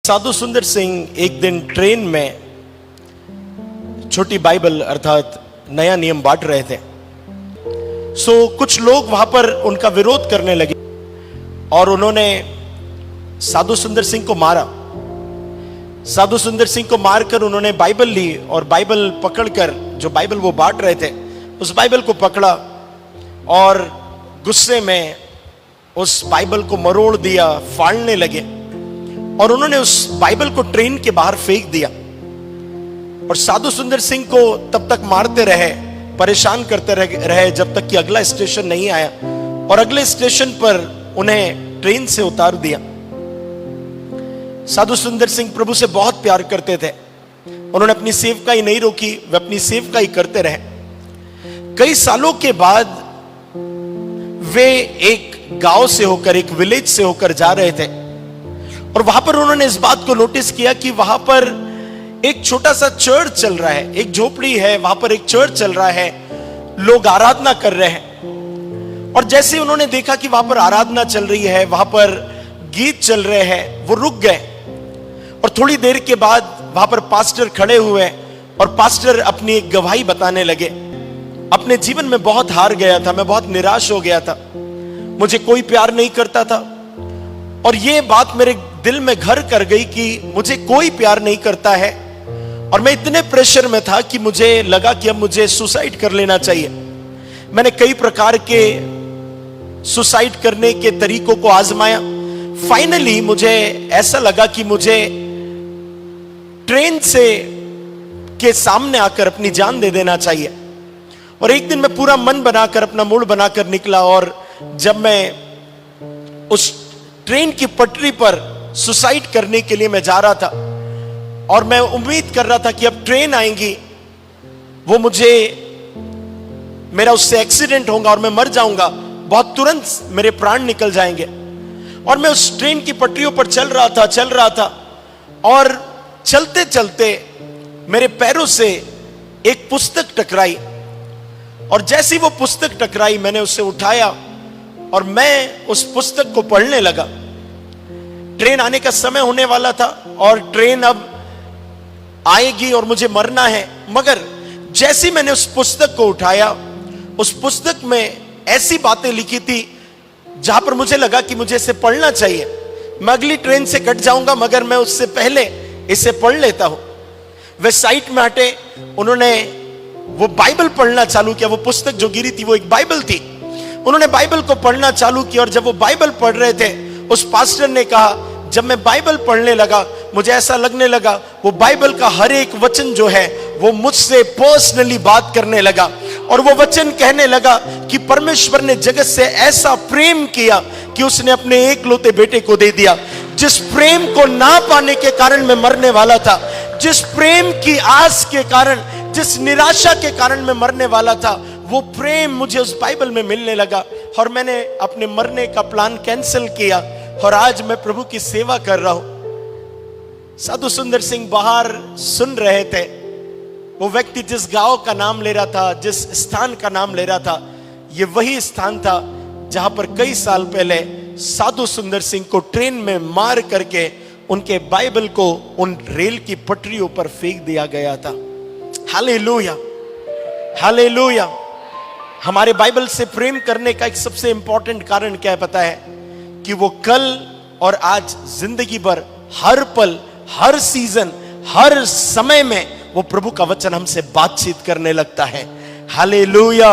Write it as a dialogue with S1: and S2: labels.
S1: साधु सुंदर सिंह एक दिन ट्रेन में छोटी बाइबल अर्थात नया नियम बांट रहे थे। कुछ लोग वहां पर उनका विरोध करने लगे और उन्होंने साधु सुंदर सिंह को मारा। साधु सुंदर सिंह को मारकर उन्होंने बाइबल ली और बाइबल पकड़कर, जो बाइबल वो बांट रहे थे, उस बाइबल को पकड़ा और गुस्से में उस बाइबल को मरोड़ दिया, फाड़ने लगे और उन्होंने उस बाइबल को ट्रेन के बाहर फेंक दिया। और साधु सुंदर सिंह को तब तक मारते रहे, परेशान करते रहे जब तक कि अगला स्टेशन नहीं आया और अगले स्टेशन पर उन्हें ट्रेन से उतार दिया। साधु सुंदर सिंह प्रभु से बहुत प्यार करते थे। उन्होंने अपनी सेवकाई नहीं रोकी, वे अपनी सेवकाई करते रहे। कई सालों के बाद वे एक गांव से होकर, एक विलेज से होकर जा रहे थे और वहां पर उन्होंने इस बात को नोटिस किया कि वहां पर एक छोटा सा चर्च चल रहा है, एक झोपड़ी है, वहां पर एक चर्च चल रहा है, लोग आराधना कर रहे हैं। और जैसे ही उन्होंने देखा कि वहां पर आराधना चल रही है, वहां पर गीत चल रहे हैं, वो रुक गए और थोड़ी देर के बाद वहां पर पास्टर खड़े हुए और पास्टर अपनी एक गवाही बताने लगे। अपने जीवन में बहुत हार गया था, मैं बहुत निराश हो गया था, मुझे कोई प्यार नहीं करता था और ये बात मेरे दिल में घर कर गई कि मुझे कोई प्यार नहीं करता है और मैं इतने प्रेशर में था कि मुझे लगा कि अब मुझे सुसाइड कर लेना चाहिए। मैंने कई प्रकार के सुसाइड करने के तरीकों को आजमाया। फाइनली मुझे ऐसा लगा कि मुझे ट्रेन से के सामने आकर अपनी जान दे देना चाहिए। और एक दिन मैं पूरा मन बनाकर, अपना मूड बनाकर निकला और जब मैं उस ट्रेन की पटरी पर सुसाइड करने के लिए मैं जा रहा था और मैं उम्मीद कर रहा था कि अब ट्रेन आएंगी, वो मुझे, मेरा उससे एक्सीडेंट होगा और मैं मर जाऊंगा, बहुत तुरंत मेरे प्राण निकल जाएंगे। और मैं उस ट्रेन की पटरियों पर चल रहा था और चलते चलते मेरे पैरों से एक पुस्तक टकराई और जैसी वो पुस्तक टकराई मैंने उसे उठाया और मैं उस पुस्तक को पढ़ने लगा। ट्रेन आने का समय होने वाला था और ट्रेन अब आएगी और मुझे मरना है, मगर जैसी मैंने उस पुस्तक को उठाया, उस पुस्तक में ऐसी बातें लिखी थी जहां पर मुझे लगा कि मुझे इसे पढ़ना चाहिए। मैं अगली ट्रेन से कट जाऊंगा मगर मैं उससे पहले इसे पढ़ लेता हूं। वे साइड में हटे, उन्होंने वो बाइबल पढ़ना चालू किया। वो पुस्तक जो गिरी थी वो एक बाइबल थी। उन्होंने बाइबल को पढ़ना चालू किया और जब वो बाइबल पढ़ रहे थे, उस पास्टर ने कहा, जब मैं बाइबल पढ़ने लगा मुझे ऐसा लगने लगा वो बाइबल का हर एक वचन जो है वो मुझसे पर्सनली बात करने लगा और वो वचन कहने लगा कि परमेश्वर ने जगत से ऐसा प्रेम किया कि उसने अपने एकलौते बेटे को दे दिया। जिस प्रेम को ना पाने के कारण मैं मरने वाला था, जिस प्रेम की आस के कारण, जिस निराशा के कारण मैं मरने वाला था, वो प्रेम मुझे उस बाइबल में मिलने लगा और मैंने अपने मरने का प्लान कैंसिल किया और आज मैं प्रभु की सेवा कर रहा हूं। साधु सुंदर सिंह बाहर सुन रहे थे। वो व्यक्ति जिस गांव का नाम ले रहा था, जिस स्थान का नाम ले रहा था, ये वही स्थान था जहां पर कई साल पहले साधु सुंदर सिंह को ट्रेन में मार करके उनके बाइबल को उन रेल की पटरियों पर फेंक दिया गया था। Hallelujah, hallelujah. हमारे बाइबल से प्रेम करने का एक सबसे इंपॉर्टेंट कारण क्या है पता है? कि वो कल और आज जिंदगी भर, हर पल, हर सीजन, हर समय में वो प्रभु का वचन हमसे बातचीत करने लगता है। हालेलुया।